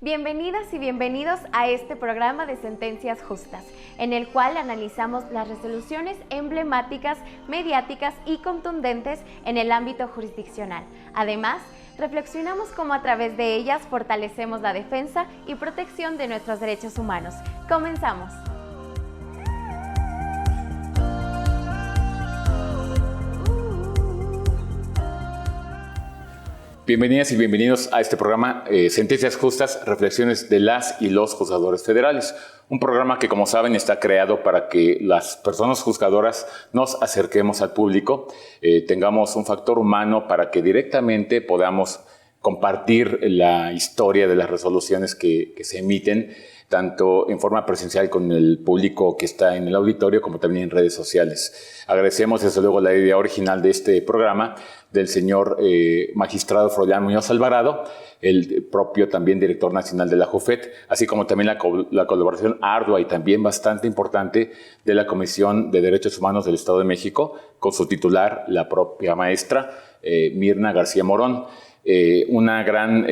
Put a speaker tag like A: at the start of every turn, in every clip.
A: Bienvenidas y bienvenidos a este programa de Sentencias Justas, en el cual analizamos las resoluciones emblemáticas, mediáticas y contundentes en el ámbito jurisdiccional. Además, reflexionamos cómo a través de ellas fortalecemos la defensa y protección de nuestros derechos humanos. Comenzamos.
B: Bienvenidas y bienvenidos a este programa Sentencias Justas, reflexiones de las y los juzgadores federales. Un programa que, como saben, está creado para que las personas juzgadoras nos acerquemos al público, tengamos un factor humano para que directamente podamos compartir la historia de las resoluciones que se emiten, tanto en forma presencial con el público que está en el auditorio, como también en redes sociales. Agradecemos, desde luego, la idea original de este programa del señor magistrado Froilán Muñoz Alvarado, el propio también director nacional de la JUFET, así como también la colaboración ardua y también bastante importante de la Comisión de Derechos Humanos del Estado de México, con su titular, la propia maestra Mirna García Morón. Una gran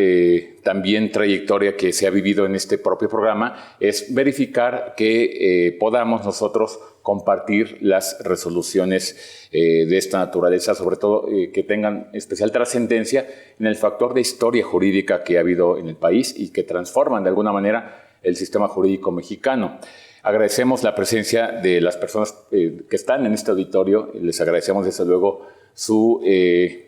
B: también trayectoria que se ha vivido en este propio programa es verificar que podamos nosotros compartir las resoluciones de esta naturaleza, sobre todo que tengan especial trascendencia en el factor de historia jurídica que ha habido en el país y que transforman de alguna manera el sistema jurídico mexicano. Agradecemos la presencia de las personas que están en este auditorio, les agradecemos desde luego su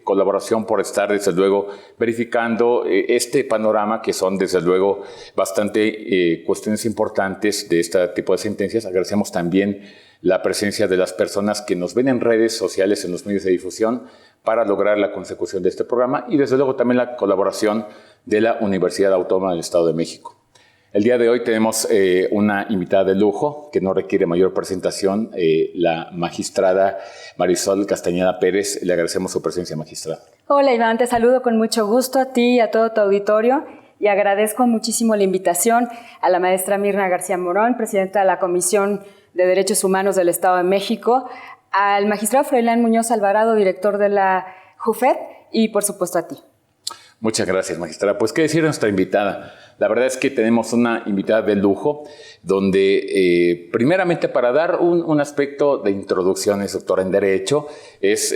B: colaboración por estar, desde luego, verificando este panorama, que son, desde luego, bastante cuestiones importantes de este tipo de sentencias. Agradecemos también la presencia de las personas que nos ven en redes sociales, en los medios de difusión, para lograr la consecución de este programa y, desde luego, también la colaboración de la Universidad Autónoma del Estado de México. El día de hoy tenemos una invitada de lujo que no requiere mayor presentación, la magistrada Marisol Castañeda Pérez. Le agradecemos su presencia, magistrada.
C: Hola, Iván, te saludo con mucho gusto a ti y a todo tu auditorio y agradezco muchísimo la invitación a la maestra Mirna García Morón, presidenta de la Comisión de Derechos Humanos del Estado de México, al magistrado Froilán Muñoz Alvarado, director de la JUFET, y por supuesto a ti.
B: Muchas gracias, magistrada. Pues, ¿qué decir de nuestra invitada? La verdad es que tenemos una invitada de lujo, donde primeramente, para dar un aspecto de introducción, es doctora en Derecho, es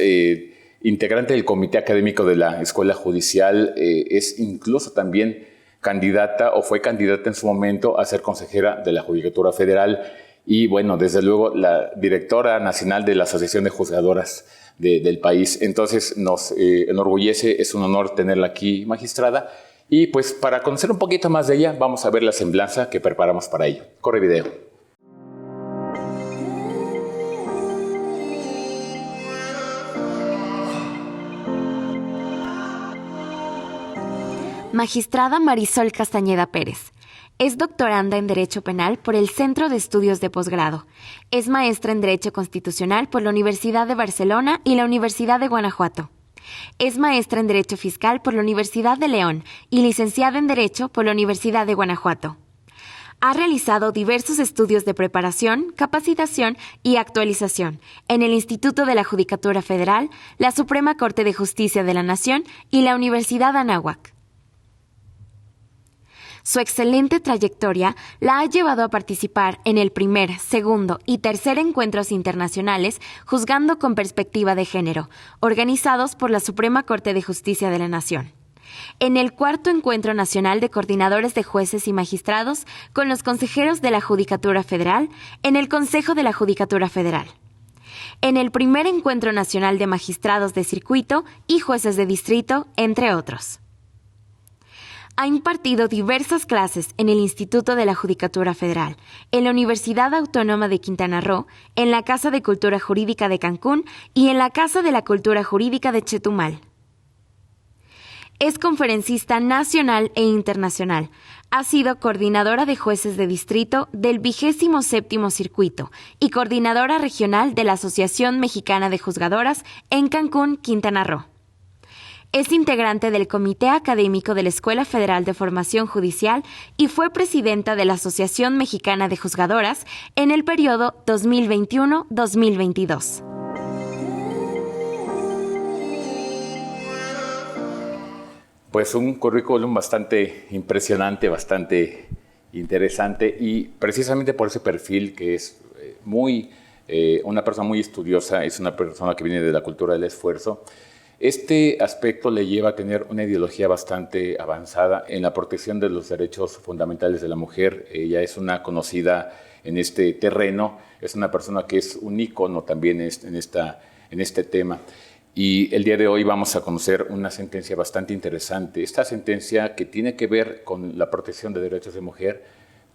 B: integrante del Comité Académico de la Escuela Judicial, es incluso también candidata o fue candidata en su momento a ser consejera de la Judicatura Federal y, bueno, desde luego, la directora nacional de la Asociación de Juzgadoras del país. Entonces, nos enorgullece, es un honor tenerla aquí, magistrada. Y pues para conocer un poquito más de ella, vamos a ver la semblanza que preparamos para ello. Corre video.
A: Magistrada Marisol Castañeda Pérez. Es doctoranda en Derecho Penal por el Centro de Estudios de Posgrado. Es maestra en Derecho Constitucional por la Universidad de Barcelona y la Universidad de Guanajuato. Es maestra en Derecho Fiscal por la Universidad de León y licenciada en Derecho por la Universidad de Guanajuato. Ha realizado diversos estudios de preparación, capacitación y actualización en el Instituto de la Judicatura Federal, la Suprema Corte de Justicia de la Nación y la Universidad Anáhuac. Su excelente trayectoria la ha llevado a participar en el primer, segundo y tercer encuentros internacionales juzgando con perspectiva de género, organizados por la Suprema Corte de Justicia de la Nación. En el cuarto Encuentro Nacional de Coordinadores de Jueces y Magistrados con los consejeros de la Judicatura Federal en el Consejo de la Judicatura Federal. En el primer Encuentro Nacional de Magistrados de Circuito y Jueces de Distrito, entre otros. Ha impartido diversas clases en el Instituto de la Judicatura Federal, en la Universidad Autónoma de Quintana Roo, en la Casa de Cultura Jurídica de Cancún y en la Casa de la Cultura Jurídica de Chetumal. Es conferencista nacional e internacional. Ha sido coordinadora de jueces de distrito del 27º Circuito y coordinadora regional de la Asociación Mexicana de Juzgadoras en Cancún, Quintana Roo. Es integrante del Comité Académico de la Escuela Federal de Formación Judicial y fue presidenta de la Asociación Mexicana de Juzgadoras en el periodo 2021-2022.
B: Pues un currículum bastante impresionante, bastante interesante y precisamente por ese perfil que es una persona muy estudiosa, es una persona que viene de la cultura del esfuerzo. Este aspecto le lleva a tener una ideología bastante avanzada en la protección de los derechos fundamentales de la mujer. Ella es una conocida en este terreno, es una persona que es un ícono también en este tema. Y el día de hoy vamos a conocer una sentencia bastante interesante. Esta sentencia, que tiene que ver con la protección de derechos de mujer,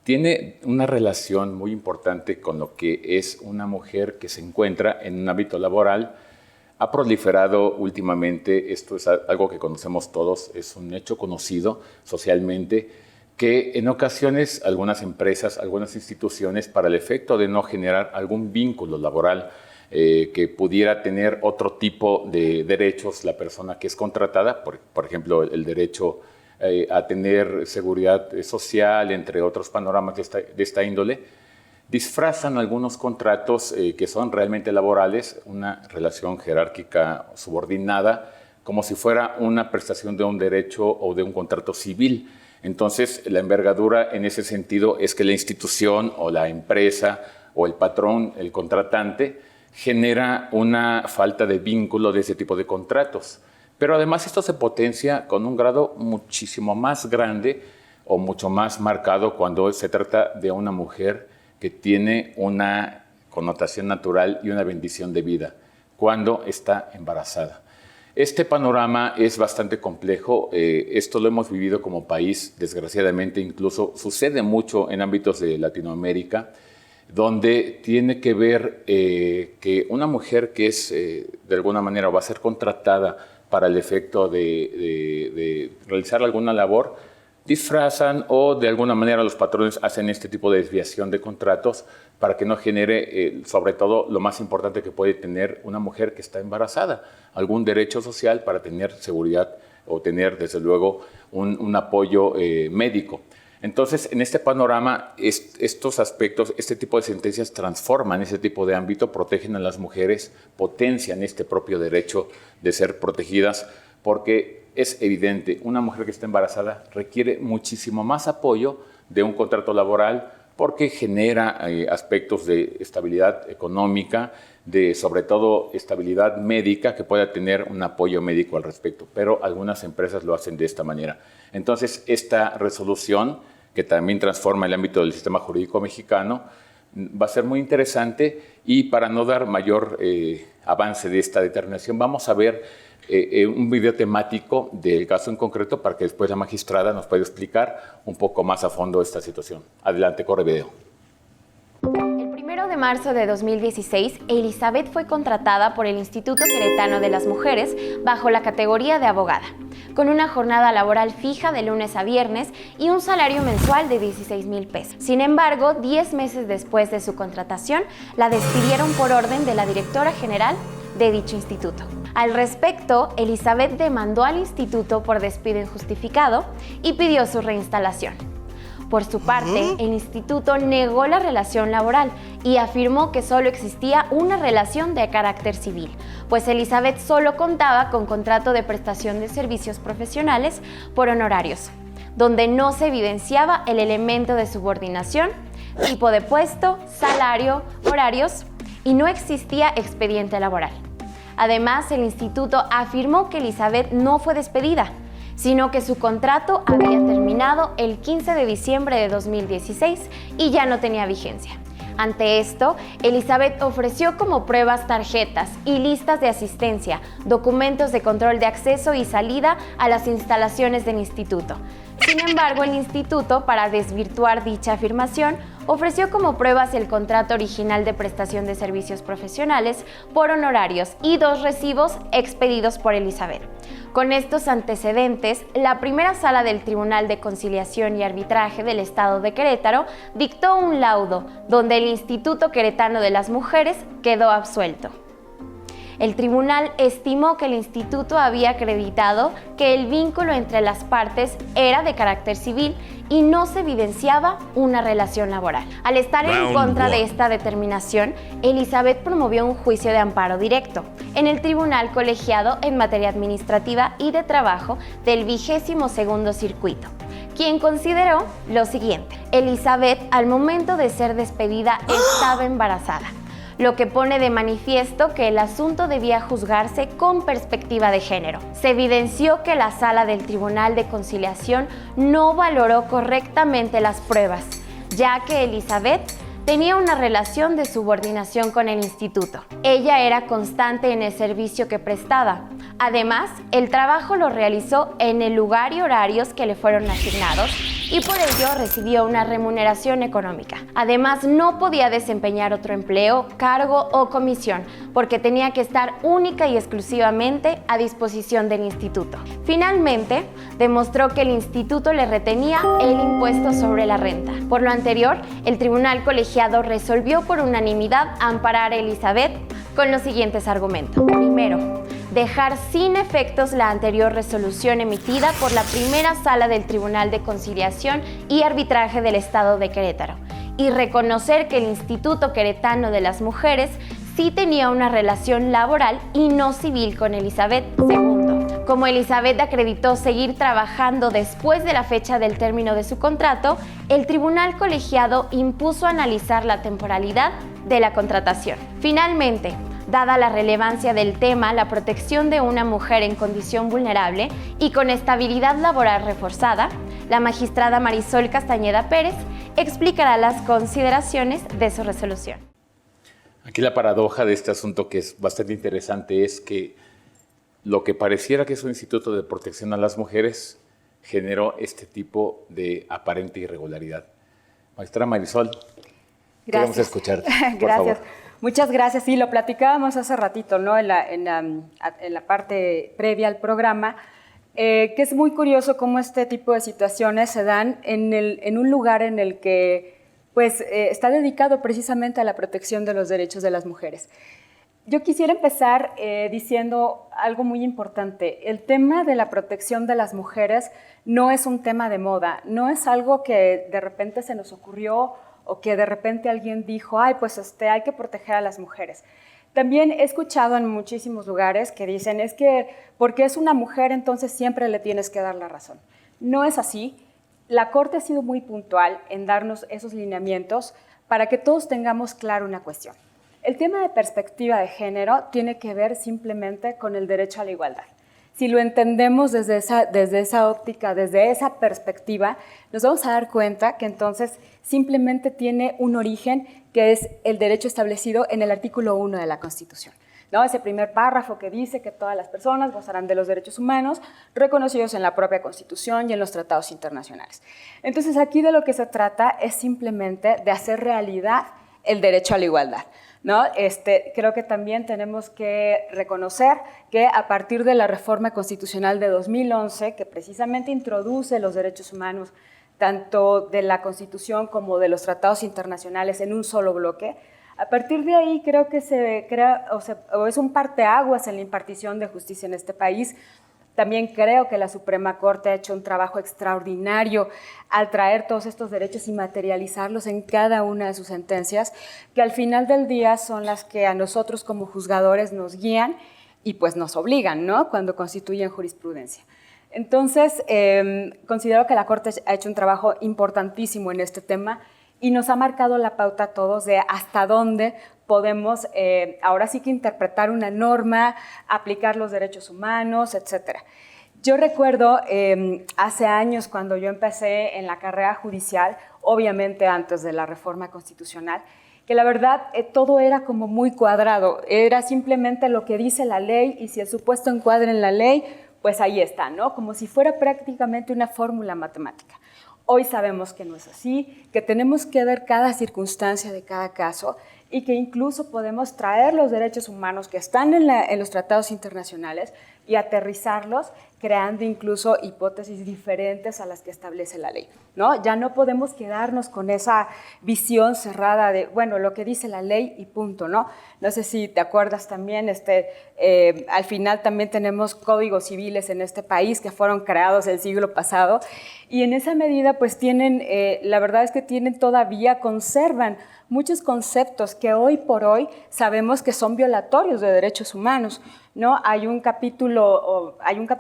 B: tiene una relación muy importante con lo que es una mujer que se encuentra en un ámbito laboral. Ha proliferado últimamente, esto es algo que conocemos todos, es un hecho conocido socialmente, que en ocasiones algunas empresas, algunas instituciones, para el efecto de no generar algún vínculo laboral que pudiera tener otro tipo de derechos la persona que es contratada, por ejemplo, el derecho a tener seguridad social, entre otros panoramas de esta índole, disfrazan algunos contratos que son realmente laborales, una relación jerárquica subordinada, como si fuera una prestación de un derecho o de un contrato civil. Entonces, la envergadura en ese sentido es que la institución o la empresa o el patrón, el contratante, genera una falta de vínculo de ese tipo de contratos. Pero además esto se potencia con un grado muchísimo más grande o mucho más marcado cuando se trata de una mujer que tiene una connotación natural y una bendición de vida, cuando está embarazada. Este panorama es bastante complejo, esto lo hemos vivido como país, desgraciadamente incluso sucede mucho en ámbitos de Latinoamérica, donde tiene que ver que una mujer que es de alguna manera va a ser contratada para el efecto de realizar alguna labor, disfrazan o de alguna manera los patrones hacen este tipo de desviación de contratos para que no genere, sobre todo, lo más importante que puede tener una mujer que está embarazada, algún derecho social para tener seguridad o tener, desde luego, un apoyo médico. Entonces, en este panorama, estos aspectos, este tipo de sentencias transforman ese tipo de ámbito, protegen a las mujeres, potencian este propio derecho de ser protegidas, porque es evidente, una mujer que está embarazada requiere muchísimo más apoyo de un contrato laboral porque genera aspectos de estabilidad económica, de sobre todo estabilidad médica, que pueda tener un apoyo médico al respecto. Pero algunas empresas lo hacen de esta manera. Entonces, esta resolución, que también transforma el ámbito del sistema jurídico mexicano, va a ser muy interesante y para no dar mayor avance de esta determinación, vamos a ver un video temático del caso en concreto para que después la magistrada nos pueda explicar un poco más a fondo esta situación. Adelante, corre video.
A: El 1 de marzo de 2016, Elizabeth fue contratada por el Instituto Queretano de las Mujeres bajo la categoría de abogada, con una jornada laboral fija de lunes a viernes y un salario mensual de 16,000 pesos. Sin embargo, 10 meses después de su contratación, la despidieron por orden de la directora general de dicho instituto. Al respecto, Elizabeth demandó al instituto por despido injustificado y pidió su reinstalación. Por su parte, el instituto negó la relación laboral y afirmó que solo existía una relación de carácter civil, pues Elizabeth solo contaba con contrato de prestación de servicios profesionales por honorarios, donde no se evidenciaba el elemento de subordinación, tipo de puesto, salario, horarios y no existía expediente laboral. Además, el instituto afirmó que Elizabeth no fue despedida, sino que su contrato había terminado el 15 de diciembre de 2016 y ya no tenía vigencia. Ante esto, Elizabeth ofreció como pruebas tarjetas y listas de asistencia, documentos de control de acceso y salida a las instalaciones del instituto. Sin embargo, el instituto, para desvirtuar dicha afirmación, ofreció como pruebas el contrato original de prestación de servicios profesionales por honorarios y 2 recibos expedidos por Elizabeth. Con estos antecedentes, la primera sala del Tribunal de Conciliación y Arbitraje del Estado de Querétaro dictó un laudo donde el Instituto Queretano de las Mujeres quedó absuelto. El tribunal estimó que el instituto había acreditado que el vínculo entre las partes era de carácter civil y no se evidenciaba una relación laboral. Al estar en contra de esta determinación, Elizabeth promovió un juicio de amparo directo en el Tribunal Colegiado en Materia Administrativa y de Trabajo del 22º Circuito, quien consideró lo siguiente: Elizabeth, al momento de ser despedida, estaba embarazada, lo que pone de manifiesto que el asunto debía juzgarse con perspectiva de género. Se evidenció que la Sala del Tribunal de Conciliación no valoró correctamente las pruebas, ya que Elizabeth tenía una relación de subordinación con el instituto. Ella era constante en el servicio que prestaba. Además, el trabajo lo realizó en el lugar y horarios que le fueron asignados y por ello recibió una remuneración económica. Además, no podía desempeñar otro empleo, cargo o comisión, porque tenía que estar única y exclusivamente a disposición del instituto. Finalmente, demostró que el instituto le retenía el impuesto sobre la renta. Por lo anterior, el Tribunal Colegiado resolvió por unanimidad amparar a Elizabeth con los siguientes argumentos. Primero, dejar sin efectos la anterior resolución emitida por la primera sala del Tribunal de Conciliación y Arbitraje del Estado de Querétaro y reconocer que el Instituto Queretano de las Mujeres sí tenía una relación laboral y no civil con Elizabeth. Segundo, como Elizabeth acreditó seguir trabajando después de la fecha del término de su contrato, el Tribunal Colegiado impuso analizar la temporalidad de la contratación. Finalmente, dada la relevancia del tema, la protección de una mujer en condición vulnerable y con estabilidad laboral reforzada, la magistrada Marisol Castañeda Pérez explicará las consideraciones de su resolución.
B: Aquí la paradoja de este asunto, que es bastante interesante, es que lo que pareciera que es un instituto de protección a las mujeres generó este tipo de aparente irregularidad. Maestra Marisol, queremos escucharte, por
C: Gracias.
B: favor.
C: Muchas gracias. Sí, lo platicábamos hace ratito, ¿no? En la parte previa al programa, que es muy curioso cómo este tipo de situaciones se dan en un lugar en el que está dedicado precisamente a la protección de los derechos de las mujeres. Yo quisiera empezar diciendo algo muy importante. El tema de la protección de las mujeres no es un tema de moda, no es algo que de repente se nos ocurrió o que de repente alguien dijo, ay, pues hay que proteger a las mujeres. También he escuchado en muchísimos lugares que dicen, es que porque es una mujer entonces siempre le tienes que dar la razón. No es así. La Corte ha sido muy puntual en darnos esos lineamientos para que todos tengamos claro una cuestión. El tema de perspectiva de género tiene que ver simplemente con el derecho a la igualdad. Si lo entendemos desde esa óptica, desde esa perspectiva, nos vamos a dar cuenta que entonces simplemente tiene un origen que es el derecho establecido en el artículo 1 de la Constitución, ¿no? Ese primer párrafo que dice que todas las personas gozarán de los derechos humanos reconocidos en la propia Constitución y en los tratados internacionales. Entonces, aquí de lo que se trata es simplemente de hacer realidad el derecho a la igualdad, ¿no? Creo que también tenemos que reconocer que a partir de la reforma constitucional de 2011, que precisamente introduce los derechos humanos tanto de la Constitución como de los tratados internacionales en un solo bloque, a partir de ahí creo que se crea o es un parteaguas en la impartición de justicia en este país. También creo que la Suprema Corte ha hecho un trabajo extraordinario al traer todos estos derechos y materializarlos en cada una de sus sentencias, que al final del día son las que a nosotros como juzgadores nos guían y pues nos obligan, ¿no? Cuando constituyen jurisprudencia. Entonces, considero que la Corte ha hecho un trabajo importantísimo en este tema y nos ha marcado la pauta a todos de hasta dónde podemos ahora sí que interpretar una norma, aplicar los derechos humanos, etc. Yo recuerdo hace años cuando yo empecé en la carrera judicial, obviamente antes de la reforma constitucional, que la verdad todo era como muy cuadrado, era simplemente lo que dice la ley y si el supuesto encuadra en la ley, pues ahí está, ¿no? Como si fuera prácticamente una fórmula matemática. Hoy sabemos que no es así, que tenemos que ver cada circunstancia de cada caso y que incluso podemos traer los derechos humanos que están en los tratados internacionales, y aterrizarlos, creando incluso hipótesis diferentes a las que establece la ley, ¿no? Ya no podemos quedarnos con esa visión cerrada de, bueno, lo que dice la ley y punto, ¿no? No sé si te acuerdas también, al final también tenemos códigos civiles en este país que fueron creados el siglo pasado y en esa medida pues tienen, la verdad es que conservan muchos conceptos que hoy por hoy sabemos que son violatorios de derechos humanos, ¿no? Hay un capítulo,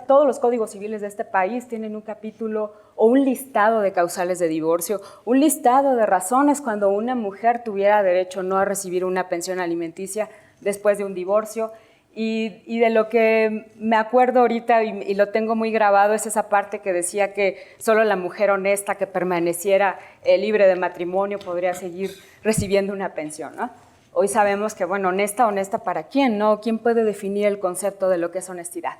C: todos los códigos civiles de este país tienen un capítulo o un listado de causales de divorcio, un listado de razones cuando una mujer tuviera derecho no a recibir una pensión alimenticia después de un divorcio. Y de lo que me acuerdo ahorita y lo tengo muy grabado es esa parte que decía que solo la mujer honesta que permaneciera libre de matrimonio podría seguir recibiendo una pensión, ¿no? Hoy sabemos que, bueno, honesta ¿para quién, no? ¿Quién puede definir el concepto de lo que es honestidad?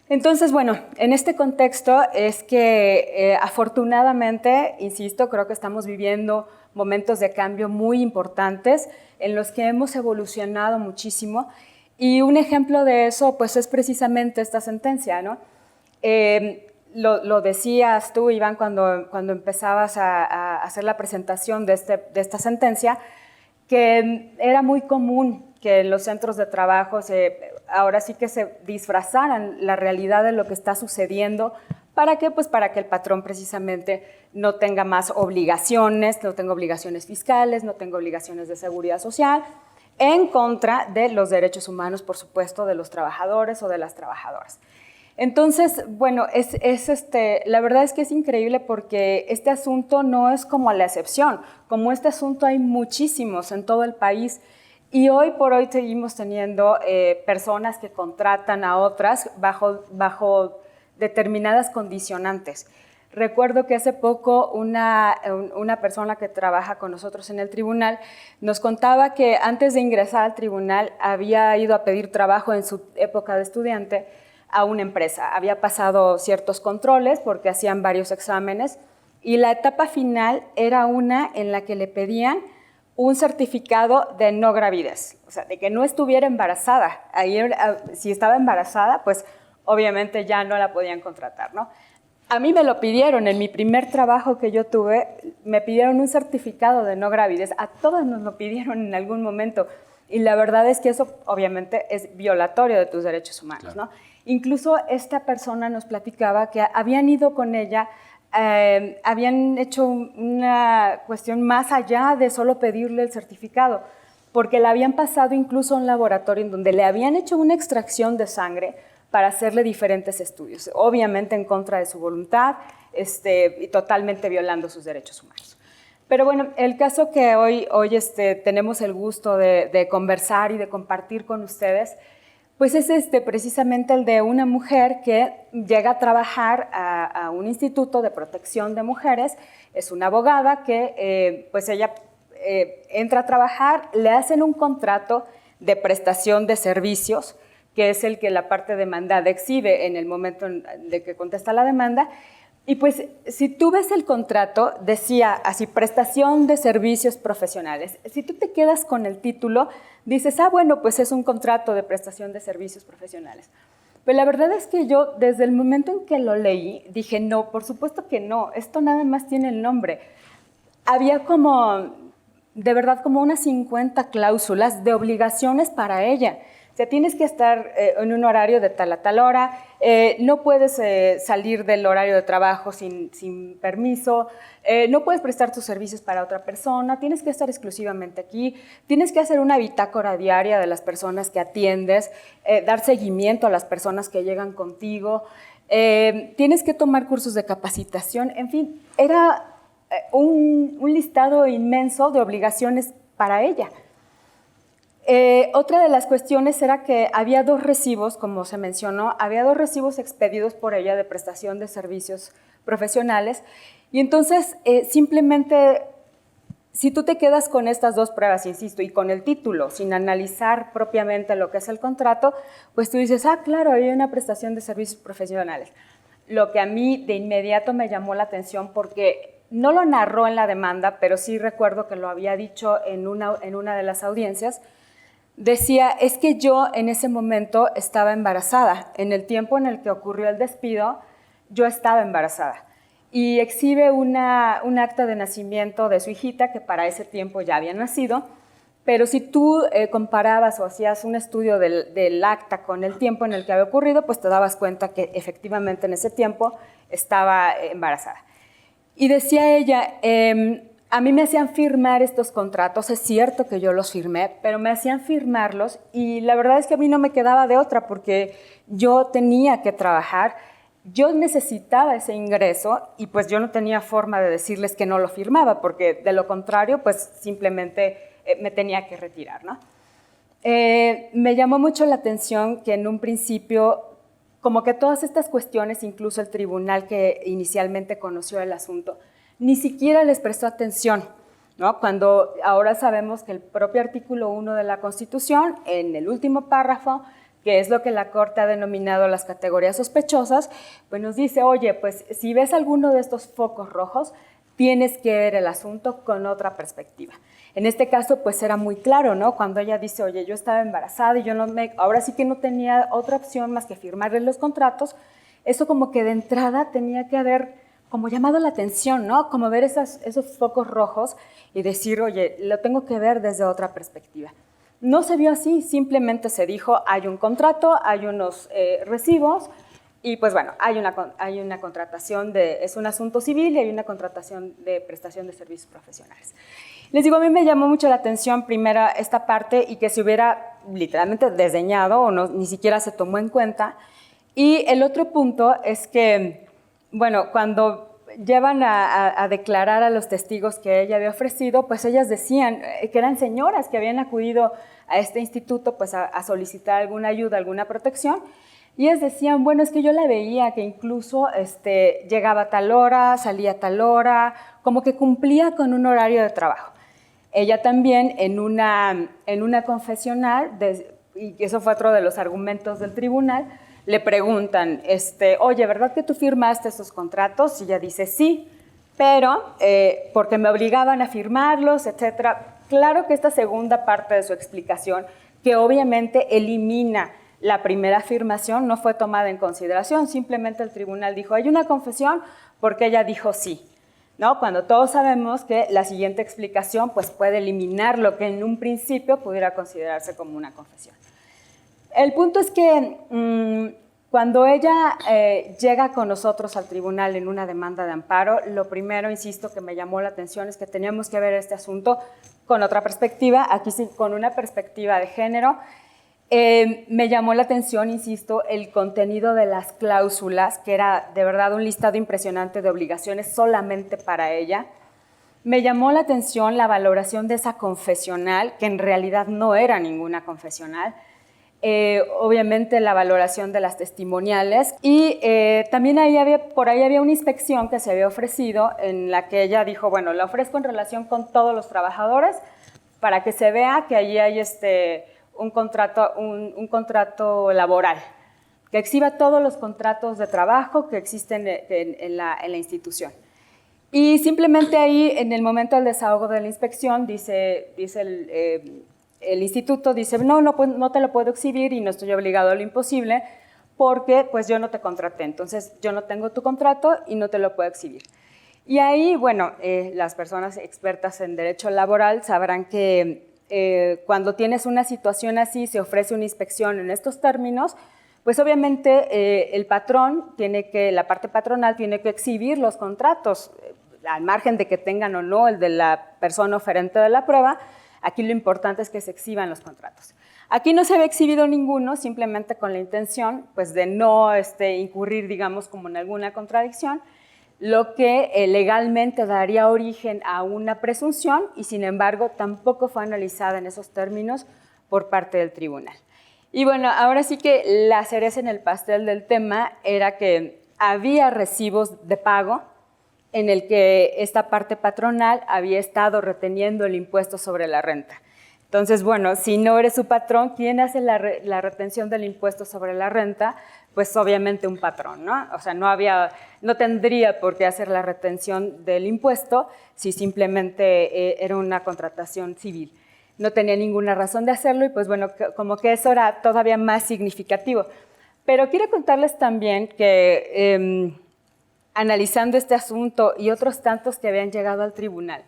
C: Entonces, bueno, en este contexto es que afortunadamente, insisto, creo que estamos viviendo momentos de cambio muy importantes en los que hemos evolucionado muchísimo. Y un ejemplo de eso, pues, es precisamente esta sentencia, ¿no? Lo decías tú, Iván, cuando empezabas a hacer la presentación de esta sentencia, que era muy común que en los centros de trabajo ahora sí que se disfrazaran la realidad de lo que está sucediendo. ¿Para qué? Pues para que el patrón precisamente no tenga más obligaciones, no tenga obligaciones fiscales, no tenga obligaciones de seguridad social, en contra de los derechos humanos, por supuesto, de los trabajadores o de las trabajadoras. Entonces, bueno, la verdad es que es increíble porque este asunto no es como la excepción. Como este asunto hay muchísimos en todo el país y hoy por hoy seguimos teniendo personas que contratan a otras bajo determinadas condicionantes. Recuerdo que hace poco una persona que trabaja con nosotros en el tribunal nos contaba que antes de ingresar al tribunal había ido a pedir trabajo en su época de estudiante a una empresa. Había pasado ciertos controles porque hacían varios exámenes y la etapa final era una en la que le pedían un certificado de no gravidez, o sea, de que no estuviera embarazada. Si estaba embarazada, pues obviamente ya no la podían contratar, ¿no? A mí me lo pidieron, en mi primer trabajo que yo tuve, me pidieron un certificado de no gravidez. A todas nos lo pidieron en algún momento. Y la verdad es que eso obviamente es violatorio de tus derechos humanos, claro, ¿no? Incluso esta persona nos platicaba que habían ido con ella, habían hecho una cuestión más allá de solo pedirle el certificado, porque la habían pasado incluso a un laboratorio en donde le habían hecho una extracción de sangre para hacerle diferentes estudios, obviamente en contra de su voluntad y totalmente violando sus derechos humanos. Pero bueno, el caso que hoy tenemos el gusto de conversar y de compartir con ustedes, pues es precisamente el de una mujer que llega a trabajar a un instituto de protección de mujeres, es una abogada que pues ella entra a trabajar, le hacen un contrato de prestación de servicios, que es el que la parte demandada exhibe en el momento de que contesta la demanda. Y pues si tú ves el contrato, decía así, prestación de servicios profesionales. Si tú te quedas con el título, dices, bueno, pues es un contrato de prestación de servicios profesionales. Pero la verdad es que yo, desde el momento en que lo leí, dije, no, por supuesto que no, esto nada más tiene el nombre. Había de verdad, como unas 50 cláusulas de obligaciones para ella. O sea, tienes que estar en un horario de tal a tal hora, no puedes salir del horario de trabajo sin permiso, no puedes prestar tus servicios para otra persona, tienes que estar exclusivamente aquí, tienes que hacer una bitácora diaria de las personas que atiendes, dar seguimiento a las personas que llegan contigo, tienes que tomar cursos de capacitación, en fin, era un listado inmenso de obligaciones para ella. Otra de las cuestiones era que había 2 recibos, como se mencionó, había 2 recibos expedidos por ella de prestación de servicios profesionales y entonces simplemente si tú te quedas con estas 2 pruebas, insisto, y con el título, sin analizar propiamente lo que es el contrato, pues tú dices, claro, hay una prestación de servicios profesionales. Lo que a mí de inmediato me llamó la atención porque no lo narró en la demanda, pero sí recuerdo que lo había dicho en una de las audiencias, decía, es que yo en ese momento estaba embarazada. En el tiempo en el que ocurrió el despido, yo estaba embarazada. Y exhibe un acta de nacimiento de su hijita, que para ese tiempo ya había nacido, pero si tú comparabas o hacías un estudio del acta con el tiempo en el que había ocurrido, pues te dabas cuenta que efectivamente en ese tiempo estaba embarazada. Y decía ella, a mí me hacían firmar estos contratos, es cierto que yo los firmé, pero me hacían firmarlos y la verdad es que a mí no me quedaba de otra porque yo tenía que trabajar, yo necesitaba ese ingreso y pues yo no tenía forma de decirles que no lo firmaba porque de lo contrario pues simplemente me tenía que retirar, ¿no? Me llamó mucho la atención que en un principio como que todas estas cuestiones, incluso el tribunal que inicialmente conoció el asunto, ni siquiera les prestó atención, ¿no? Cuando ahora sabemos que el propio artículo 1 de la Constitución, en el último párrafo, que es lo que la Corte ha denominado las categorías sospechosas, pues nos dice, oye, pues si ves alguno de estos focos rojos, tienes que ver el asunto con otra perspectiva. En este caso, pues era muy claro, ¿no? Cuando ella dice, oye, yo estaba embarazada y yo ahora sí que no tenía otra opción más que firmarle los contratos, eso como que de entrada tenía que haber como llamado la atención, ¿no? Como ver esos focos rojos y decir, oye, lo tengo que ver desde otra perspectiva. No se vio así, simplemente se dijo, hay un contrato, hay unos recibos y pues bueno, hay una contratación, es un asunto civil y hay una contratación de prestación de servicios profesionales. Les digo, a mí me llamó mucho la atención primero esta parte y que se hubiera literalmente desdeñado o no, ni siquiera se tomó en cuenta. Y el otro punto es que, bueno, cuando llevan a declarar a los testigos que ella había ofrecido, pues ellas decían que eran señoras que habían acudido a este instituto pues a solicitar alguna ayuda, alguna protección, y ellas decían, bueno, es que yo la veía que incluso llegaba a tal hora, salía a tal hora, como que cumplía con un horario de trabajo. Ella también en una confesional, y eso fue otro de los argumentos del tribunal, le preguntan, oye, ¿verdad que tú firmaste esos contratos? Y ella dice, sí, pero porque me obligaban a firmarlos, etcétera. Claro que esta segunda parte de su explicación, que obviamente elimina la primera afirmación, no fue tomada en consideración, simplemente el tribunal dijo, hay una confesión porque ella dijo sí, ¿no? Cuando todos sabemos que la siguiente explicación pues, puede eliminar lo que en un principio pudiera considerarse como una confesión. El punto es que cuando ella llega con nosotros al tribunal en una demanda de amparo, lo primero, insisto, que me llamó la atención es que teníamos que ver este asunto con otra perspectiva, aquí sí, con una perspectiva de género. Me llamó la atención, insisto, el contenido de las cláusulas, que era de verdad un listado impresionante de obligaciones solamente para ella. Me llamó la atención la valoración de esa confesional, que en realidad no era ninguna confesional. Obviamente la valoración de las testimoniales y también por ahí había una inspección que se había ofrecido en la que ella dijo, bueno, la ofrezco en relación con todos los trabajadores para que se vea que allí hay un contrato laboral, que exhiba todos los contratos de trabajo que existen en la institución. Y simplemente ahí, en el momento del desahogo de la inspección, dice el instituto, dice, no te lo puedo exhibir y no estoy obligado a lo imposible porque pues yo no te contraté, entonces yo no tengo tu contrato y no te lo puedo exhibir. Y ahí, bueno, las personas expertas en derecho laboral sabrán que cuando tienes una situación así, se ofrece una inspección en estos términos, pues obviamente la parte patronal tiene que exhibir los contratos, al margen de que tengan o no el de la persona oferente de la prueba. Aquí lo importante es que se exhiban los contratos. Aquí no se había exhibido ninguno, simplemente con la intención pues, de no incurrir, digamos, como en alguna contradicción, lo que legalmente daría origen a una presunción y, sin embargo, tampoco fue analizada en esos términos por parte del tribunal. Y bueno, ahora sí que la cereza en el pastel del tema era que había recibos de pago en el que esta parte patronal había estado reteniendo el impuesto sobre la renta. Entonces, bueno, si no eres su patrón, ¿quién hace la retención del impuesto sobre la renta? Pues obviamente un patrón, ¿no? O sea, no tendría por qué hacer la retención del impuesto si simplemente era una contratación civil. no tenía ninguna razón de hacerlo y pues bueno, como que eso era todavía más significativo. Pero quiero contarles también que analizando este asunto y otros tantos que habían llegado al tribunal,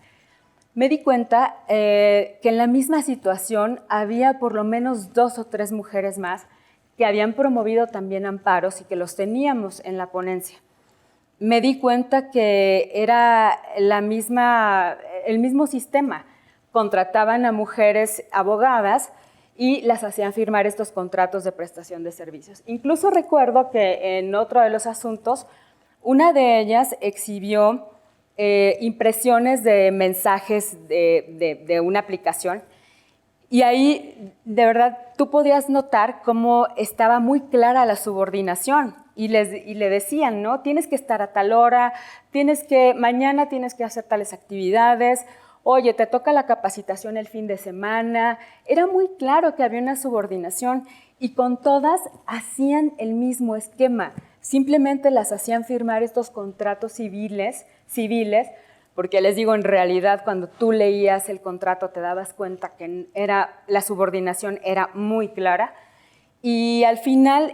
C: me di cuenta que en la misma situación había por lo menos 2 o 3 mujeres más que habían promovido también amparos y que los teníamos en la ponencia. Me di cuenta que era el mismo sistema. Contrataban a mujeres abogadas y las hacían firmar estos contratos de prestación de servicios. Incluso recuerdo que en otro de los asuntos, una de ellas exhibió impresiones de mensajes de una aplicación y ahí, de verdad, tú podías notar cómo estaba muy clara la subordinación y le decían, ¿no? Tienes que estar a tal hora, mañana tienes que hacer tales actividades, oye, te toca la capacitación el fin de semana. Era muy claro que había una subordinación y con todas hacían el mismo esquema. Simplemente las hacían firmar estos contratos civiles, porque les digo, en realidad cuando tú leías el contrato te dabas cuenta que la subordinación era muy clara. Y al final,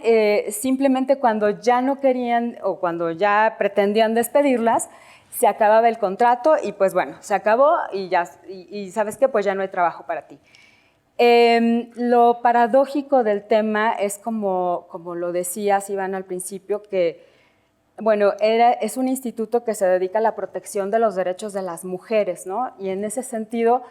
C: simplemente cuando ya no querían o cuando ya pretendían despedirlas, se acababa el contrato y pues bueno, se acabó y ¿sabes qué? Pues ya no hay trabajo para ti. Lo paradójico del tema es como lo decías, Iván, al principio, que bueno, es un instituto que se dedica a la protección de los derechos de las mujeres, ¿no? Y en ese sentido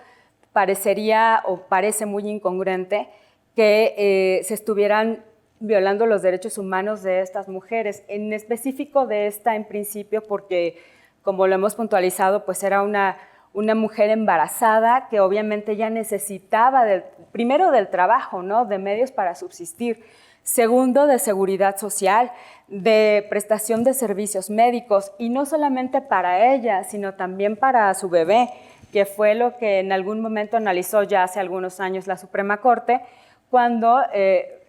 C: parecería o parece muy incongruente que se estuvieran violando los derechos humanos de estas mujeres, en específico de esta en principio porque, como lo hemos puntualizado, pues era una mujer embarazada que obviamente ya necesitaba primero del trabajo, ¿no? De medios para subsistir, segundo de seguridad social, de prestación de servicios médicos y no solamente para ella, sino también para su bebé, que fue lo que en algún momento analizó ya hace algunos años la Suprema Corte cuando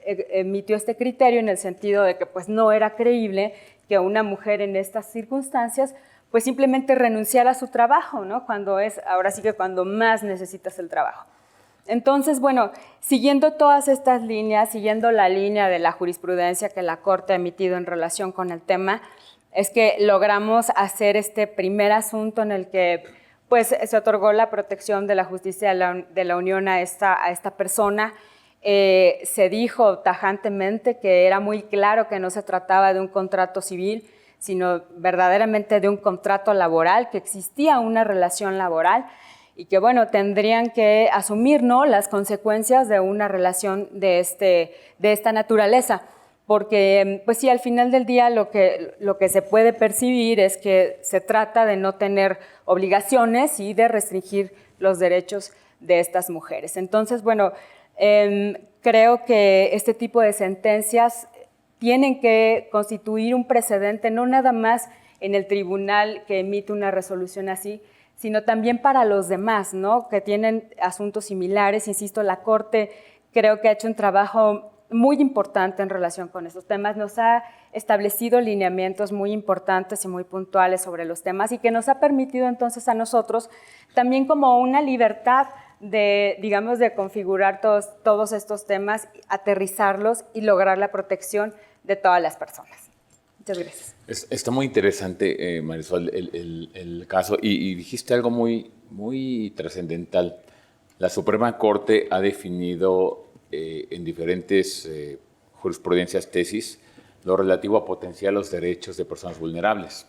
C: emitió este criterio en el sentido de que pues no era creíble que una mujer en estas circunstancias pues simplemente renunciara a su trabajo, ¿no? Ahora sí que cuando más necesitas el trabajo. Entonces, bueno, siguiendo todas estas líneas, siguiendo la línea de la jurisprudencia que la Corte ha emitido en relación con el tema, es que logramos hacer este primer asunto en el que pues, se otorgó la protección de la justicia de la Unión a esta persona. Se dijo tajantemente que era muy claro que no se trataba de un contrato civil, sino verdaderamente de un contrato laboral, que existía una relación laboral y que, bueno, tendrían que asumir, ¿no?, las consecuencias de una relación de esta naturaleza. Porque, pues sí, al final del día lo que se puede percibir es que se trata de no tener obligaciones y de restringir los derechos de estas mujeres. Entonces, bueno, creo que este tipo de sentencias tienen que constituir un precedente, no nada más en el tribunal que emite una resolución así, sino también para los demás, ¿no?, que tienen asuntos similares. Insisto, la Corte creo que ha hecho un trabajo muy importante en relación con estos temas, nos ha establecido lineamientos muy importantes y muy puntuales sobre los temas y que nos ha permitido entonces a nosotros también como una libertad de, digamos, de configurar todos estos temas, aterrizarlos y lograr la protección de todas las personas. Muchas gracias.
B: Está muy interesante, Marisol, el caso y dijiste algo muy, muy trascendental. La Suprema Corte ha definido en diferentes jurisprudencias, tesis, lo relativo a potenciar los derechos de personas vulnerables.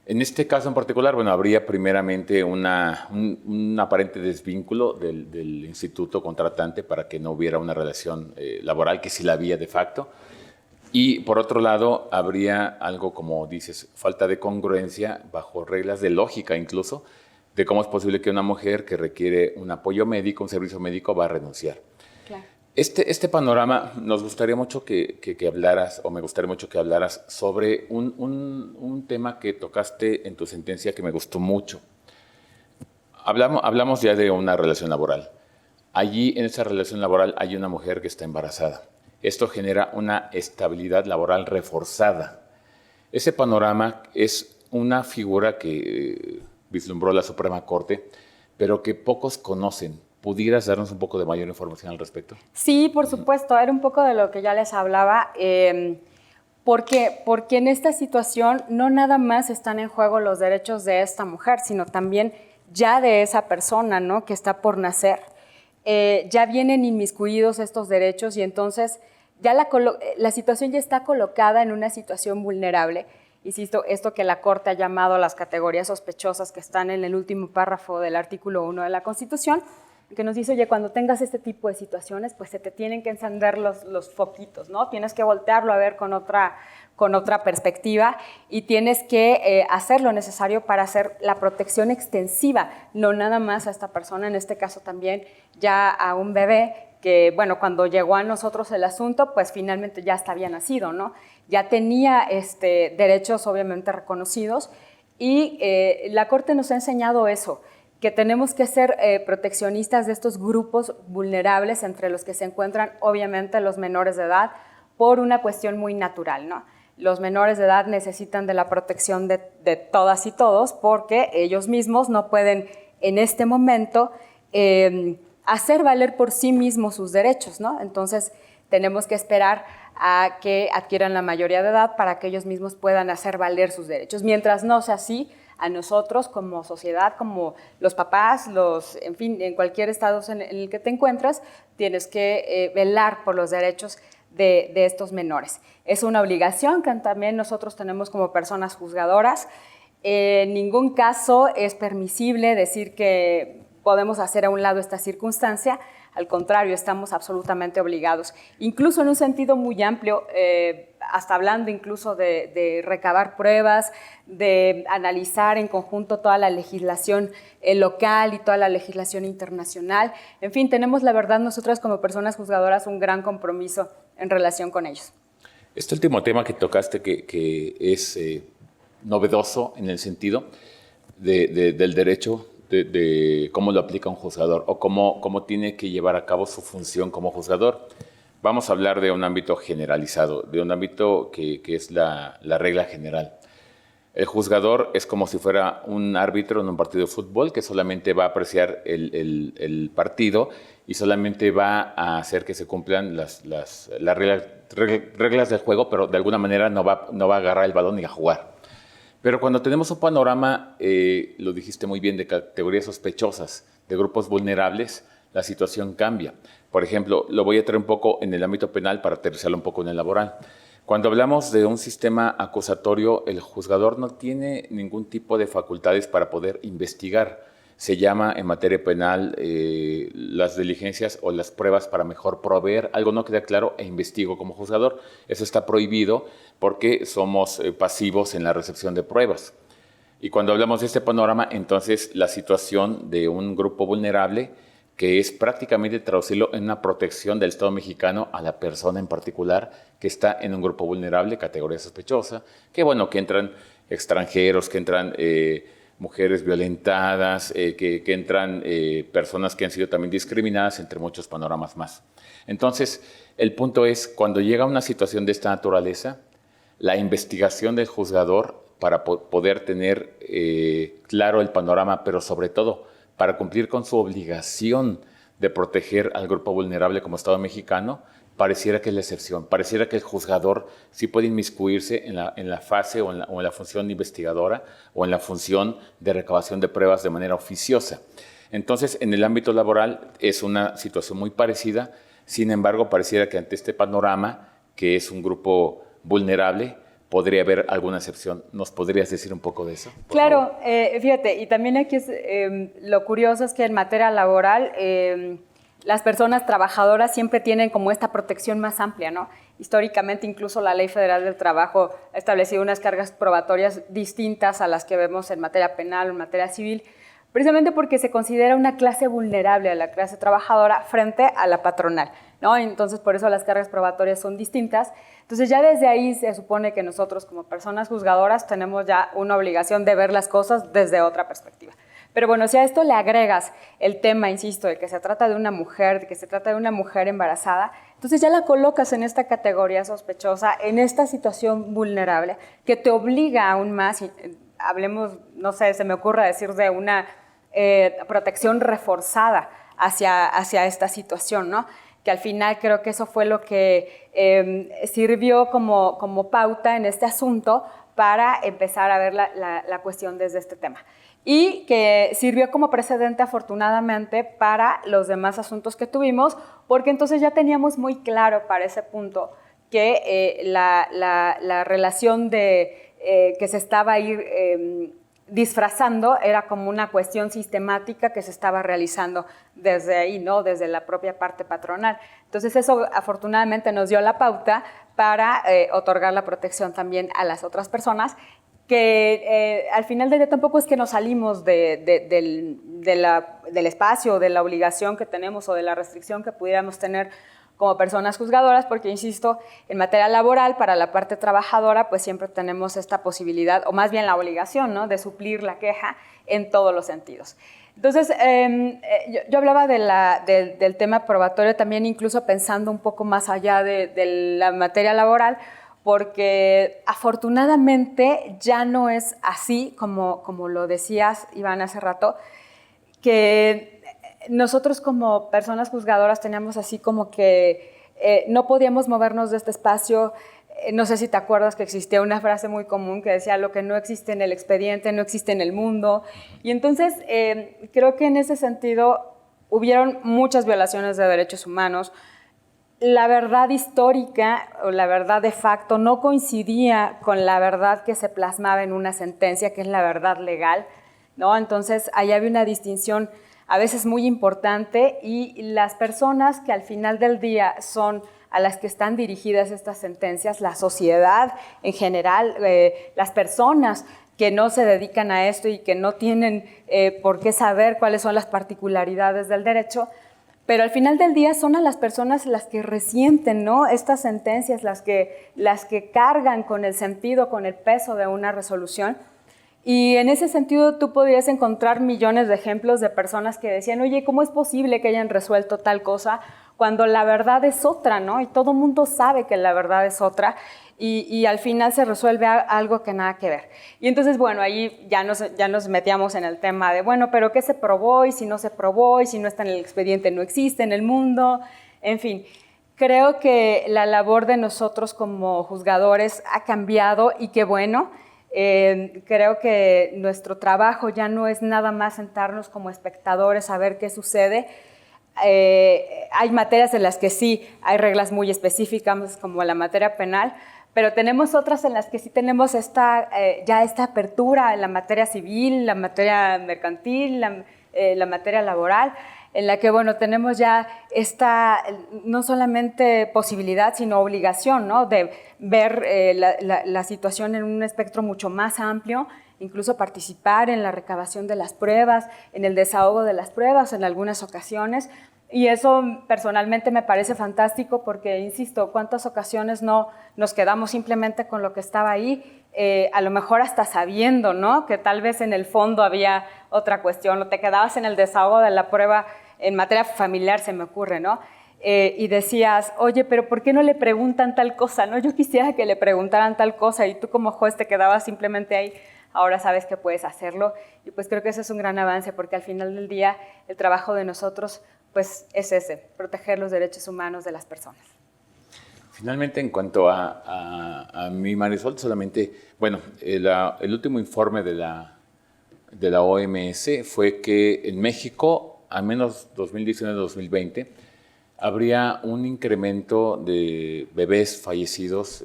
B: En este caso en particular, bueno, habría primeramente un aparente desvínculo del instituto contratante para que no hubiera una relación laboral, que sí la había de facto. Y por otro lado, habría algo, como dices, falta de congruencia bajo reglas de lógica incluso, de cómo es posible que una mujer que requiere un apoyo médico, un servicio médico, va a renunciar.
C: Claro.
B: Este panorama nos gustaría mucho que hablaras, o me gustaría mucho que hablaras sobre un tema que tocaste en tu sentencia que me gustó mucho. Hablamos ya de una relación laboral. Allí, en esa relación laboral, hay una mujer que está embarazada. Esto genera una estabilidad laboral reforzada. Ese panorama es una figura que vislumbró la Suprema Corte, pero que pocos conocen. ¿Pudieras darnos un poco de mayor información al respecto?
C: Sí, por supuesto, era un poco de lo que ya les hablaba. Porque en esta situación no nada más están en juego los derechos de esta mujer, sino también ya de esa persona, ¿no?, que está por nacer. Ya vienen inmiscuidos estos derechos y entonces ya la situación ya está colocada en una situación vulnerable. Insisto, esto que la Corte ha llamado las categorías sospechosas que están en el último párrafo del artículo 1 de la Constitución, que nos dice, oye, cuando tengas este tipo de situaciones, pues se te tienen que encender los foquitos, ¿no? Tienes que voltearlo a ver con otra perspectiva y tienes que hacer lo necesario para hacer la protección extensiva, no nada más a esta persona, en este caso también ya a un bebé que, bueno, cuando llegó a nosotros el asunto, pues finalmente ya hasta había nacido, ¿no? Ya tenía derechos obviamente reconocidos y la Corte nos ha enseñado eso, que tenemos que ser proteccionistas de estos grupos vulnerables, entre los que se encuentran obviamente los menores de edad, por una cuestión muy natural, ¿no? Los menores de edad necesitan de la protección de todas y todos porque ellos mismos no pueden en este momento hacer valer por sí mismos sus derechos, ¿no? Entonces tenemos que esperar a que adquieran la mayoría de edad para que ellos mismos puedan hacer valer sus derechos. Mientras no sea así, a nosotros como sociedad, como los papás, en fin, en cualquier estado en el que te encuentras, tienes que velar por los derechos de estos menores. Es una obligación que también nosotros tenemos como personas juzgadoras. En ningún caso es permisible decir que podemos hacer a un lado esta circunstancia. Al contrario, estamos absolutamente obligados, incluso en un sentido muy amplio, hasta hablando incluso de recabar pruebas, de analizar en conjunto toda la legislación local y toda la legislación internacional. En fin, tenemos la verdad nosotras como personas juzgadoras un gran compromiso en relación con ellos.
B: Este último tema que tocaste que es novedoso en el sentido del derecho, de cómo lo aplica un juzgador o cómo tiene que llevar a cabo su función como juzgador. Vamos a hablar de un ámbito generalizado, de un ámbito que es la regla general. El juzgador es como si fuera un árbitro en un partido de fútbol que solamente va a apreciar el partido y solamente va a hacer que se cumplan las reglas del juego, pero de alguna manera no va a agarrar el balón y a jugar. Pero cuando tenemos un panorama, lo dijiste muy bien, de categorías sospechosas, de grupos vulnerables, la situación cambia. Por ejemplo, lo voy a traer un poco en el ámbito penal para aterrizarlo un poco en el laboral. Cuando hablamos de un sistema acusatorio, el juzgador no tiene ningún tipo de facultades para poder investigar. Se llama en materia penal las diligencias o las pruebas para mejor proveer. Algo no queda claro e investigo como juzgador. Eso está prohibido porque somos pasivos en la recepción de pruebas. Y cuando hablamos de este panorama, entonces la situación de un grupo vulnerable, que es prácticamente traducirlo en una protección del Estado mexicano a la persona en particular que está en un grupo vulnerable, categoría sospechosa, que entran extranjeros, que entran mujeres violentadas, que entran personas que han sido también discriminadas, entre muchos panoramas más. Entonces, el punto es, cuando llega una situación de esta naturaleza, la investigación del juzgador para poder tener claro el panorama, pero sobre todo para cumplir con su obligación de proteger al grupo vulnerable como Estado mexicano, pareciera que es la excepción. Pareciera que el juzgador sí puede inmiscuirse en la fase o en la función investigadora o en la función de recabación de pruebas de manera oficiosa. Entonces, en el ámbito laboral es una situación muy parecida. Sin embargo, pareciera que ante este panorama, que es un grupo vulnerable, podría haber alguna excepción. ¿Nos podrías decir un poco de eso?
C: Claro, fíjate, y también aquí lo curioso es que en materia laboral las personas trabajadoras siempre tienen como esta protección más amplia, ¿no? Históricamente, incluso la Ley Federal del Trabajo ha establecido unas cargas probatorias distintas a las que vemos en materia penal o en materia civil, precisamente porque se considera una clase vulnerable a la clase trabajadora frente a la patronal, ¿no? Entonces, por eso las cargas probatorias son distintas. Entonces, ya desde ahí se supone que nosotros como personas juzgadoras tenemos ya una obligación de ver las cosas desde otra perspectiva. Pero bueno, si a esto le agregas el tema, insisto, de que se trata de una mujer, de que se trata de una mujer embarazada, entonces ya la colocas en esta categoría sospechosa, en esta situación vulnerable, que te obliga aún más, hablemos, no sé, se me ocurre decir de una protección reforzada hacia esta situación, ¿no? Que al final creo que eso fue lo que sirvió como pauta en este asunto para empezar a ver la cuestión desde este tema. Y que sirvió como precedente, afortunadamente, para los demás asuntos que tuvimos, porque entonces ya teníamos muy claro para ese punto que la relación que se estaba ahí disfrazando era como una cuestión sistemática que se estaba realizando desde ahí, ¿no? Desde la propia parte patronal. Entonces eso afortunadamente nos dio la pauta para otorgar la protección también a las otras personas, que al final del día tampoco es que nos salimos del espacio, de la obligación que tenemos o de la restricción que pudiéramos tener como personas juzgadoras, porque, insisto, en materia laboral, para la parte trabajadora, pues siempre tenemos esta posibilidad, o más bien la obligación, ¿no?, de suplir la queja en todos los sentidos. Entonces, yo hablaba del tema probatorio también, incluso pensando un poco más allá de la materia laboral, porque afortunadamente ya no es así, como lo decías, Iván, hace rato, que nosotros como personas juzgadoras teníamos así como que no podíamos movernos de este espacio. No sé si te acuerdas que existía una frase muy común que decía: lo que no existe en el expediente no existe en el mundo. Y entonces creo que en ese sentido hubieron muchas violaciones de derechos humanos. La verdad histórica o la verdad de facto no coincidía con la verdad que se plasmaba en una sentencia, que es la verdad legal, ¿no? Entonces ahí había una distinción a veces muy importante, y las personas que al final del día son a las que están dirigidas estas sentencias, la sociedad en general, las personas que no se dedican a esto y que no tienen por qué saber cuáles son las particularidades del derecho, pero al final del día son a las personas las que resienten, ¿no?, estas sentencias, las que cargan con el sentido, con el peso de una resolución. Y en ese sentido tú podrías encontrar millones de ejemplos de personas que decían: oye, ¿cómo es posible que hayan resuelto tal cosa cuando la verdad es otra, ¿no? Y todo el mundo sabe que la verdad es otra, y al final se resuelve algo que nada que ver. Y entonces, bueno, ahí ya nos metíamos en el tema de, bueno, pero ¿qué se probó? Y si no se probó, y si no está en el expediente, no existe en el mundo, en fin. Creo que la labor de nosotros como juzgadores ha cambiado, y qué bueno. Creo que nuestro trabajo ya no es nada más sentarnos como espectadores a ver qué sucede. Hay materias en las que sí hay reglas muy específicas, como la materia penal, pero tenemos otras en las que sí tenemos ya esta apertura en la materia civil, la materia mercantil, la materia laboral, en la que, bueno, tenemos ya esta no solamente posibilidad, sino obligación, ¿no?, de ver la situación en un espectro mucho más amplio, incluso participar en la recabación de las pruebas, en el desahogo de las pruebas en algunas ocasiones. Y eso personalmente me parece fantástico, porque, insisto, ¿cuántas ocasiones no nos quedamos simplemente con lo que estaba ahí? A lo mejor hasta sabiendo, ¿no?, que tal vez en el fondo había otra cuestión, o te quedabas en el desahogo de la prueba en materia familiar, se me ocurre, ¿no? Y decías: oye, pero ¿por qué no le preguntan tal cosa, no? Yo quisiera que le preguntaran tal cosa, y tú como juez te quedabas simplemente ahí. Ahora sabes que puedes hacerlo, y pues creo que eso es un gran avance, porque al final del día el trabajo de nosotros pues es ese, proteger los derechos humanos de las personas.
B: Finalmente, en cuanto a mi Marisol, solamente, bueno, el último informe de la OMS fue que en México, al menos 2019-2020, habría un incremento de bebés fallecidos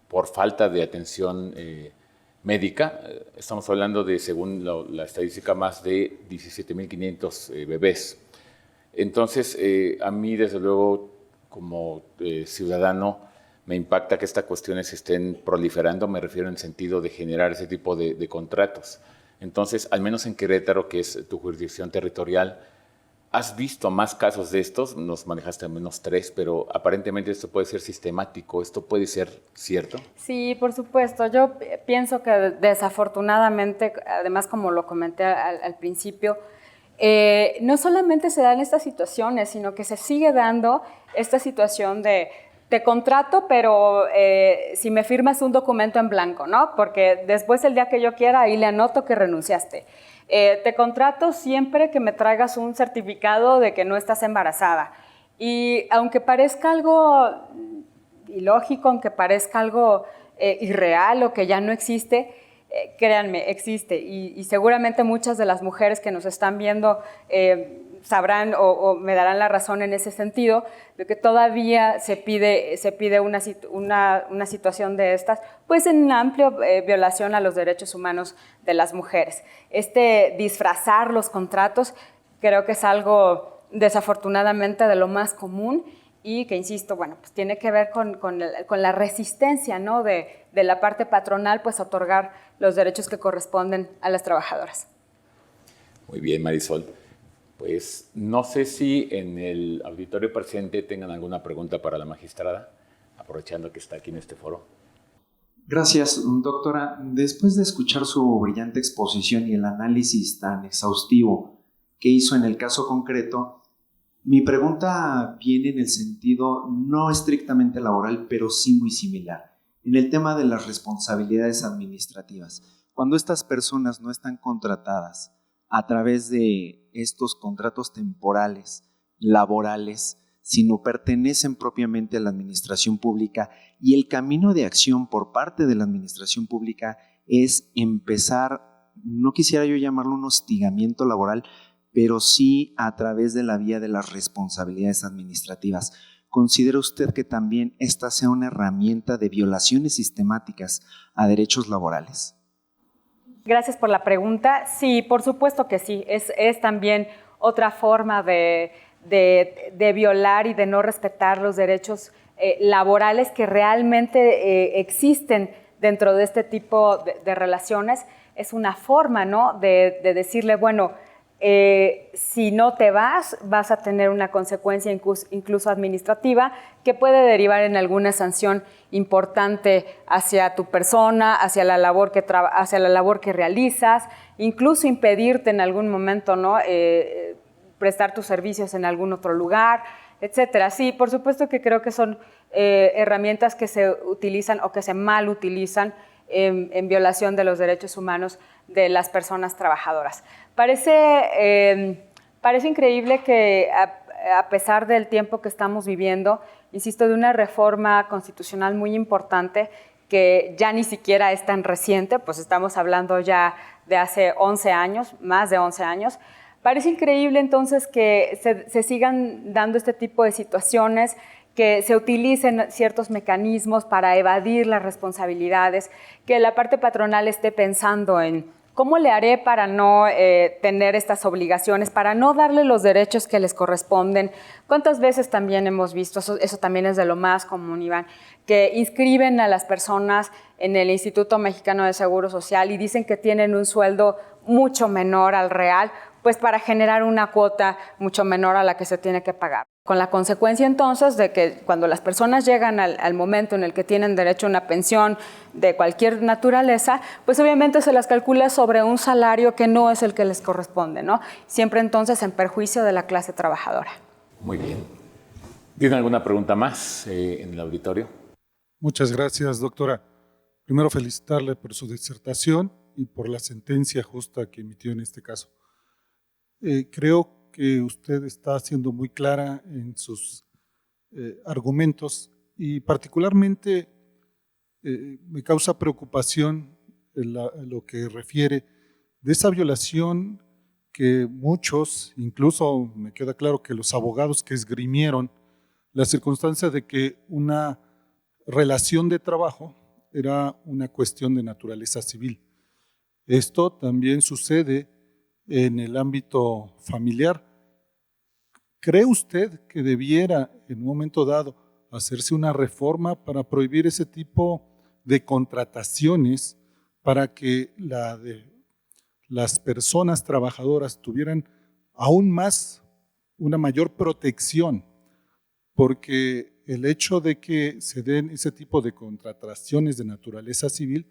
B: por falta de atención médica. Estamos hablando de, según la estadística, más de 17.500 bebés. Entonces, a mí, desde luego, como ciudadano, me impacta que estas cuestiones estén proliferando. Me refiero en el sentido de generar ese tipo de contratos. Entonces, al menos en Querétaro, que es tu jurisdicción territorial, ¿has visto más casos de estos? Nos manejaste al menos 3, pero aparentemente esto puede ser sistemático. ¿Esto puede ser cierto?
C: Sí, por supuesto. Yo pienso que desafortunadamente, además, como lo comenté al principio, no solamente se dan estas situaciones, sino que se sigue dando esta situación de te contrato, pero si me firmas un documento en blanco, ¿no? Porque después, el día que yo quiera, ahí le anoto que renunciaste. te contrato siempre que me traigas un certificado de que no estás embarazada. Y aunque parezca algo ilógico, aunque parezca algo irreal o que ya no existe, créanme, existe. Y seguramente muchas de las mujeres que nos están viendo sabrán o me darán la razón en ese sentido, de que todavía se pide una situación de estas, pues en amplia violación a los derechos humanos de las mujeres. Disfrazar los contratos creo que es algo desafortunadamente de lo más común y que, insisto, bueno, pues tiene que ver con la resistencia, ¿no?, de la parte patronal, pues otorgar los derechos que corresponden a las trabajadoras.
B: Muy bien, Marisol. Pues no sé si en el auditorio presente tengan alguna pregunta para la magistrada, aprovechando que está aquí en este foro.
D: Gracias, doctora. Después de escuchar su brillante exposición y el análisis tan exhaustivo que hizo en el caso concreto, mi pregunta viene en el sentido no estrictamente laboral, pero sí muy similar, en el tema de las responsabilidades administrativas. Cuando estas personas no están contratadas a través de estos contratos temporales, laborales, sino pertenecen propiamente a la administración pública, y el camino de acción por parte de la administración pública es empezar, no quisiera yo llamarlo un hostigamiento laboral, pero sí a través de la vía de las responsabilidades administrativas. ¿Considera usted que también esta sea una herramienta de violaciones sistemáticas a derechos laborales?
C: Gracias por la pregunta. Sí, por supuesto que sí. Es también otra forma de violar y de no respetar los derechos laborales que realmente existen dentro de este tipo de relaciones. Es una forma, ¿no?, de decirle, bueno, si no te vas a tener una consecuencia incluso administrativa que puede derivar en alguna sanción importante hacia tu persona, hacia la labor que realizas, incluso impedirte en algún momento, ¿no?, prestar tus servicios en algún otro lugar, etcétera. Sí, por supuesto que creo que son herramientas que se utilizan o que se mal utilizan en violación de los derechos humanos de las personas trabajadoras. Parece increíble que a pesar del tiempo que estamos viviendo, insisto, de una reforma constitucional muy importante que ya ni siquiera es tan reciente, pues estamos hablando ya de hace 11 años, más de 11 años, parece increíble entonces que se sigan dando este tipo de situaciones, que se utilicen ciertos mecanismos para evadir las responsabilidades, que la parte patronal esté pensando en ¿cómo le haré para no tener estas obligaciones, para no darle los derechos que les corresponden? ¿Cuántas veces también hemos visto, eso también es de lo más común, Iván, que inscriben a las personas en el Instituto Mexicano de Seguro Social y dicen que tienen un sueldo mucho menor al real, pues para generar una cuota mucho menor a la que se tiene que pagar? Con la consecuencia entonces de que cuando las personas llegan al momento en el que tienen derecho a una pensión de cualquier naturaleza, pues obviamente se las calcula sobre un salario que no es el que les corresponde, ¿no? Siempre entonces en perjuicio de la clase trabajadora.
B: Muy bien. ¿Tiene alguna pregunta más en el auditorio?
E: Muchas gracias, doctora. Primero, felicitarle por su disertación y por la sentencia justa que emitió en este caso. Creo que usted está siendo muy clara en sus argumentos y particularmente me causa preocupación lo que refiere de esa violación que muchos, incluso me queda claro que los abogados que esgrimieron la circunstancia de que una relación de trabajo era una cuestión de naturaleza civil. Esto también sucede en el ámbito familiar. ¿Cree usted que debiera en un momento dado hacerse una reforma para prohibir ese tipo de contrataciones para que las personas trabajadoras tuvieran aún más una mayor protección? Porque el hecho de que se den ese tipo de contrataciones de naturaleza civil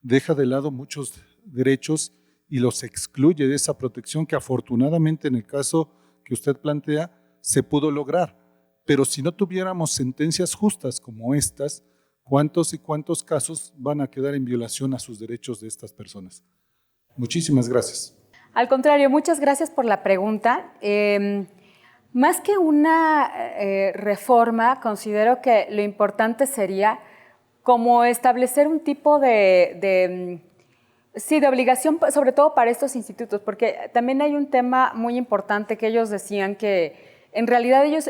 E: deja de lado muchos derechos y los excluye de esa protección que afortunadamente en el caso que usted plantea se pudo lograr. Pero si no tuviéramos sentencias justas como estas, ¿cuántos y cuántos casos van a quedar en violación a sus derechos de estas personas? Muchísimas gracias.
C: Al contrario, muchas gracias por la pregunta. Más que una reforma, considero que lo importante sería como establecer un tipo de obligación, sobre todo para estos institutos, porque también hay un tema muy importante que ellos decían que en realidad ellos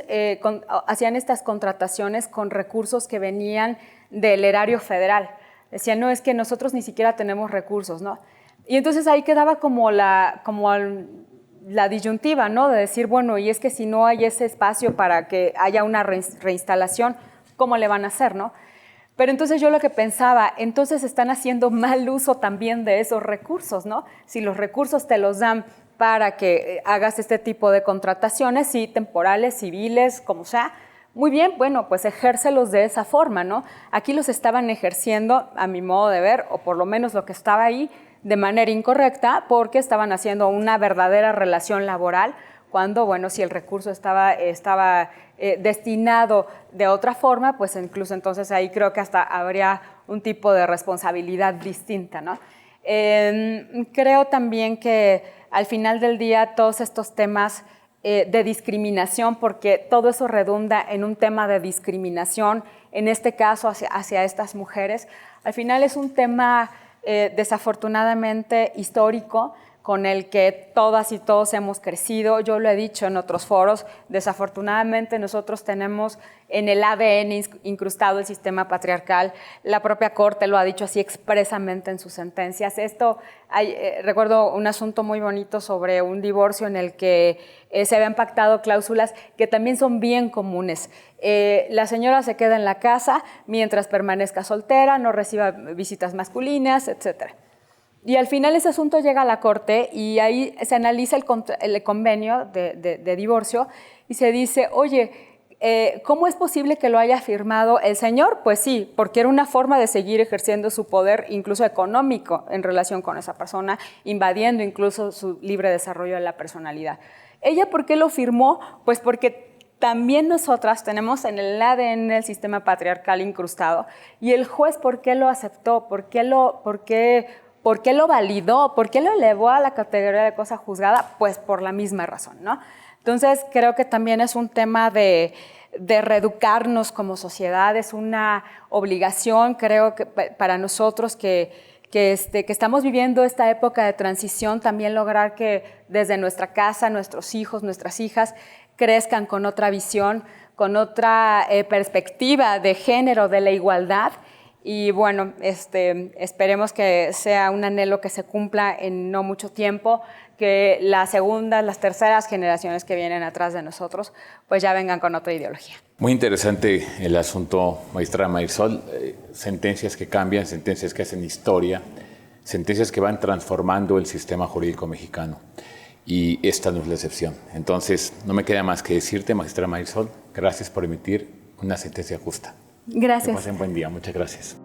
C: hacían estas contrataciones con recursos que venían del erario federal. Decían, no, es que nosotros ni siquiera tenemos recursos, ¿no? Y entonces ahí quedaba como la disyuntiva, ¿no? De decir, bueno, y es que si no hay ese espacio para que haya una reinstalación, ¿cómo le van a hacer, no? Pero entonces yo lo que pensaba, entonces están haciendo mal uso también de esos recursos, ¿no? Si los recursos te los dan para que hagas este tipo de contrataciones, sí, temporales, civiles, como sea, muy bien, bueno, pues ejércelos de esa forma, ¿no? Aquí los estaban ejerciendo, a mi modo de ver, o por lo menos lo que estaba ahí, de manera incorrecta, porque estaban haciendo una verdadera relación laboral, cuando, bueno, si el recurso estaba destinado de otra forma, pues incluso entonces ahí creo que hasta habría un tipo de responsabilidad distinta, ¿no? Creo también que al final del día todos estos temas de discriminación, porque todo eso redunda en un tema de discriminación, en este caso hacia estas mujeres, al final es un tema desafortunadamente histórico, con el que todas y todos hemos crecido. Yo lo he dicho en otros foros, desafortunadamente nosotros tenemos en el ADN incrustado el sistema patriarcal. La propia Corte lo ha dicho así expresamente en sus sentencias. Recuerdo un asunto muy bonito sobre un divorcio en el que se habían pactado cláusulas que también son bien comunes. La señora se queda en la casa mientras permanezca soltera, no reciba visitas masculinas, etcétera. Y al final ese asunto llega a la Corte y ahí se analiza el convenio de divorcio y se dice, oye, ¿cómo es posible que lo haya firmado el señor? Pues sí, porque era una forma de seguir ejerciendo su poder, incluso económico, en relación con esa persona, invadiendo incluso su libre desarrollo de la personalidad. ¿Ella por qué lo firmó? Pues porque también nosotras tenemos en el ADN el sistema patriarcal incrustado. Y el juez, ¿por qué lo aceptó? ¿Por qué lo validó? ¿Por qué lo elevó a la categoría de cosa juzgada? Pues por la misma razón, ¿no? Entonces, creo que también es un tema de reeducarnos como sociedad, es una obligación, creo que para nosotros que estamos viviendo esta época de transición, también lograr que desde nuestra casa, nuestros hijos, nuestras hijas, crezcan con otra visión, con otra perspectiva de género, de la igualdad. Y bueno, esperemos que sea un anhelo que se cumpla en no mucho tiempo, que las segundas, las terceras generaciones que vienen atrás de nosotros, pues ya vengan con otra ideología.
B: Muy interesante el asunto, maestra Marisol. Sentencias que cambian, sentencias que hacen historia, sentencias que van transformando el sistema jurídico mexicano. Y esta no es la excepción. Entonces, no me queda más que decirte, maestra Marisol, gracias por emitir una sentencia justa.
C: Gracias.
B: Que pasen buen día. Muchas gracias.